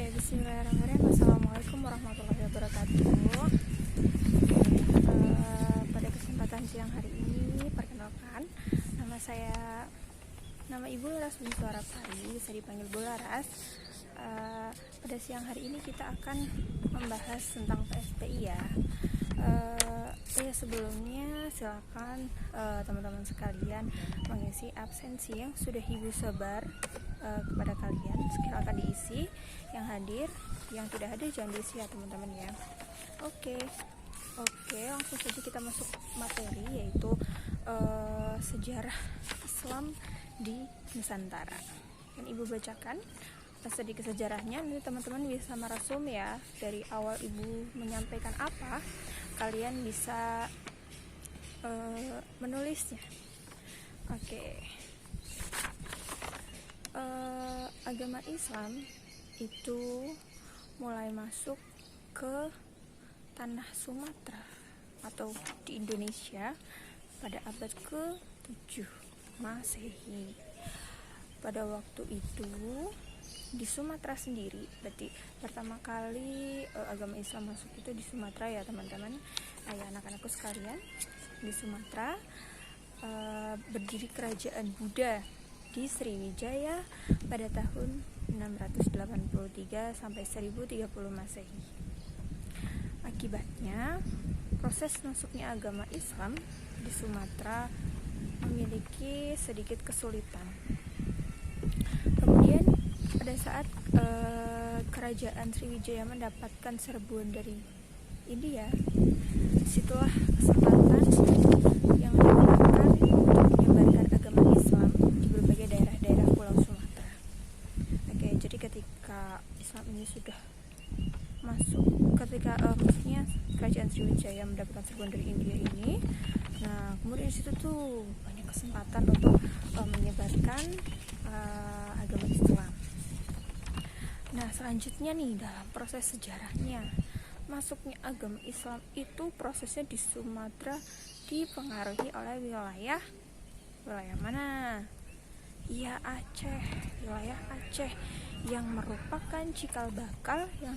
Oke, bismillahirrahmanirrahim. Assalamualaikum warahmatullahi wabarakatuh. Pada kesempatan siang hari ini, perkenalkan, nama Ibu Laras bin Suarapari, bisa dipanggil Bu Laras. Pada siang hari ini kita akan membahas tentang PSPI ya. Sebelumnya silakan teman-teman sekalian mengisi absensi yang sudah Ibu sebar kepada kalian. Silakan diisi, yang hadir, yang tidak hadir jangan diisi ya teman-teman ya. Oke, langsung saja kita masuk materi, yaitu sejarah Islam di Nusantara. Dan Ibu bacakan sedikit sejarahnya, nanti teman-teman bisa merasum ya, dari awal Ibu menyampaikan apa, kalian bisa menulisnya. Agama Islam itu mulai masuk ke tanah Sumatera atau di Indonesia pada abad ke-7 Masehi. Pada waktu itu di Sumatera sendiri, berarti pertama kali agama Islam masuk itu di Sumatera ya teman-teman. Ya anak-anakku sekalian, di Sumatera berdiri kerajaan Buddha di Sriwijaya pada tahun 683 sampai 1030 Masehi. Akibatnya, proses masuknya agama Islam di Sumatera memiliki sedikit kesulitan. Kemudian pada saat kerajaan Sriwijaya mendapatkan serbuan dari India, disitulah kesempatan yang digunakan untuk menyebarkan agama Islam di berbagai daerah-daerah Pulau Sumatera. Jadi ketika Islam ini sudah masuk, maksudnya kerajaan Sriwijaya mendapatkan serbuan dari India ini, nah kemudian di situ tuh banyak kesempatan untuk menyebarkan agama Islam. Nah selanjutnya nih, dalam proses sejarahnya masuknya agama Islam itu prosesnya di Sumatera dipengaruhi oleh wilayah mana? Ya Aceh, wilayah Aceh yang merupakan cikal bakal yang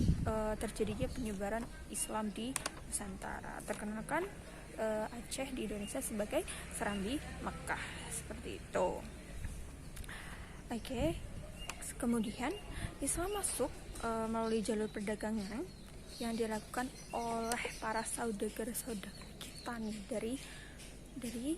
terjadinya penyebaran Islam di Nusantara. Terkenal kan Aceh di Indonesia sebagai Serambi Mekah, seperti itu. Kemudian Islam masuk melalui jalur perdagangan yang dilakukan oleh para saudagar kita nih dari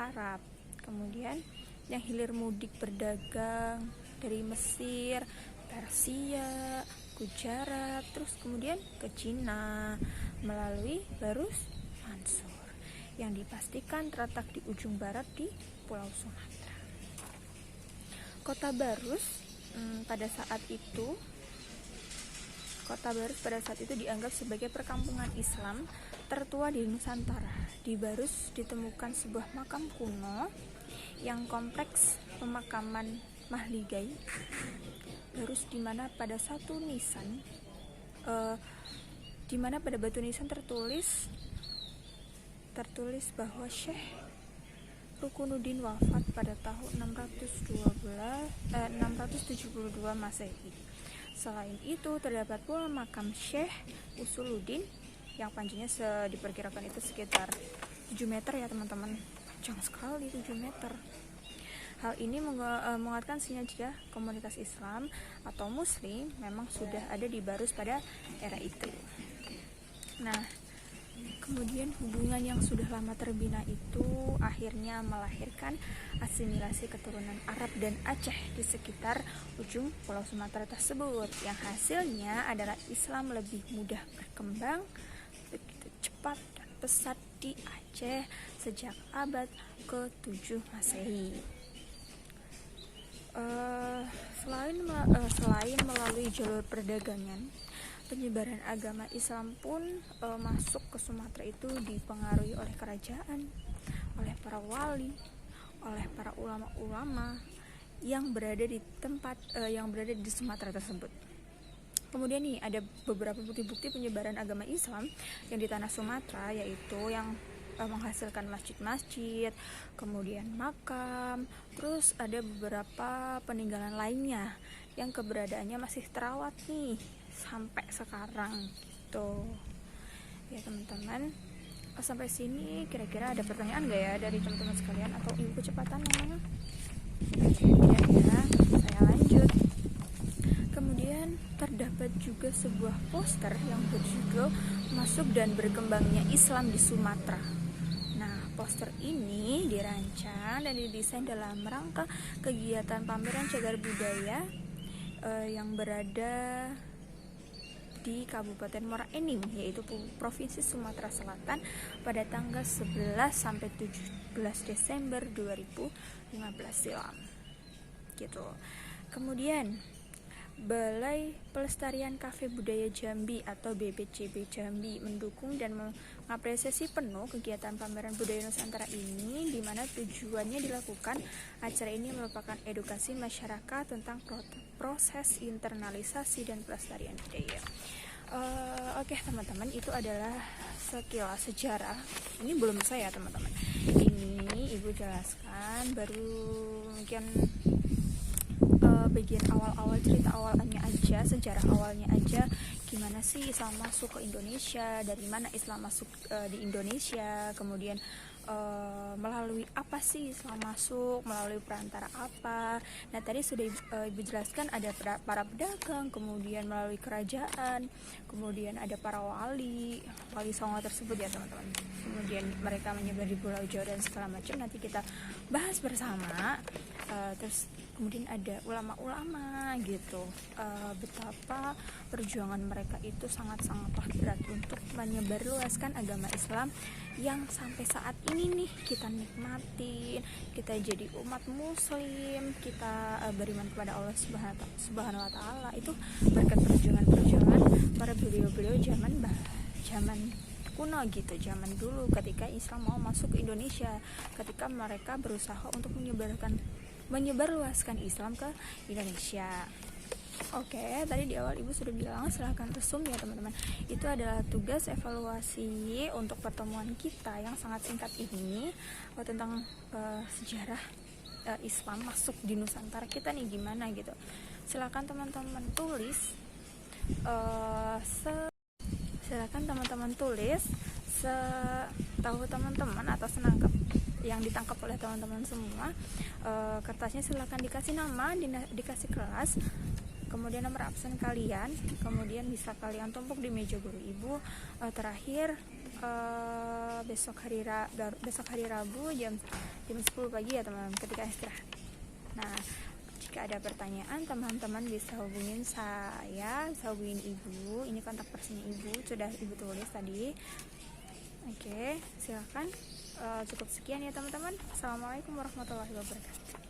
Arab. Kemudian yang hilir mudik berdagang dari Mesir, Persia, Gujarat, terus kemudian ke Cina melalui Barus Mansur yang dipastikan terletak di ujung barat di Pulau Sumatera. Kota Barus pada saat itu dianggap sebagai perkampungan Islam tertua di Nusantara. Di Barus ditemukan sebuah makam kuno yang kompleks pemakaman Mahligai Barus, di mana pada batu nisan tertulis bahwa Syekh Rukunuddin wafat pada tahun 672 Masehi. Selain itu terdapat pula makam Syekh Usuluddin yang panjangnya diperkirakan itu sekitar 7 meter ya teman-teman. Panjang sekali 7 meter. Hal ini menguatkan sinergi komunitas Islam atau Muslim memang sudah ada di Barus pada era itu. Nah, kemudian hubungan yang sudah lama terbina itu akhirnya melahirkan asimilasi keturunan Arab dan Aceh di sekitar ujung Pulau Sumatera tersebut, yang hasilnya adalah Islam lebih mudah berkembang begitu cepat dan pesat di Aceh sejak abad ke-7 Masehi. Selain melalui jalur perdagangan, penyebaran agama Islam pun masuk ke Sumatera itu dipengaruhi oleh kerajaan, oleh para wali, oleh para ulama-ulama yang berada di Sumatera tersebut. Kemudian nih ada beberapa bukti-bukti penyebaran agama Islam yang di tanah Sumatera, yaitu yang menghasilkan masjid-masjid, kemudian makam, terus ada beberapa peninggalan lainnya yang keberadaannya masih terawat nih sampai sekarang gitu ya teman-teman. Sampai sini kira-kira ada pertanyaan gak ya dari teman-teman sekalian atau ibu kecepatan namanya? Tidak ya, saya lanjut. Kemudian terdapat juga sebuah poster yang berjudul Masuk dan Berkembangnya Islam di Sumatera. Nah, poster ini dirancang dan didesain dalam rangka kegiatan pameran cagar budaya yang berada di Kabupaten Muara Enim, yaitu Provinsi Sumatera Selatan pada tanggal 11 sampai 17 Desember 2015 silam. Gitu. Kemudian Balai Pelestarian Kafe Budaya Jambi atau BPCB Jambi mendukung dan mengapresiasi penuh kegiatan pameran budaya Nusantara ini, di mana tujuannya dilakukan acara ini merupakan edukasi masyarakat tentang proses internalisasi dan pelestarian budaya. Oke teman-teman, itu adalah sekilas sejarah. Ini belum saya teman-teman. Ini ibu jelaskan baru mungkin bagian awal-awal, cerita awalnya aja, sejarah awalnya aja, gimana sih Islam masuk ke Indonesia, dari mana Islam masuk di Indonesia, kemudian melalui apa sih Islam masuk, melalui perantara apa. Nah tadi sudah ibu jelaskan ada para pedagang, kemudian melalui kerajaan, kemudian ada para wali songo tersebut ya teman-teman, kemudian mereka menyebar di Pulau Jawa dan segala macam, nanti kita bahas bersama. Terus kemudian ada ulama-ulama gitu, betapa perjuangan mereka itu sangat-sangatlah berat untuk menyebarluaskan agama Islam yang sampai saat ini nih kita nikmatin, kita jadi umat muslim, kita beriman kepada Allah Subhanahu wa Ta'ala, itu berkat perjuangan para beliau-beliau zaman kuno gitu, zaman dulu ketika Islam mau masuk ke Indonesia, ketika mereka berusaha untuk menyebarluaskan Islam ke Indonesia. Oke, tadi di awal ibu sudah bilang silahkan resum ya teman-teman. Itu adalah tugas evaluasi untuk pertemuan kita yang sangat singkat ini tentang sejarah Islam masuk di Nusantara kita nih gimana gitu. Silakan teman-teman tulis setahu teman-teman atau senangkap yang ditangkap oleh teman-teman semua. Kertasnya silakan dikasih nama, dikasih kelas, kemudian nomor absen kalian, kemudian bisa kalian tumpuk di meja guru ibu. Terakhir besok hari Rabu jam 10 pagi ya teman-teman, ketika istirahat. Nah, jika ada pertanyaan teman-teman bisa hubungin saya, bisa hubungin ibu. Ini kontak personnya ibu, sudah ibu tulis tadi. Oke, silakan. Cukup sekian ya teman-teman. Assalamualaikum warahmatullahi wabarakatuh.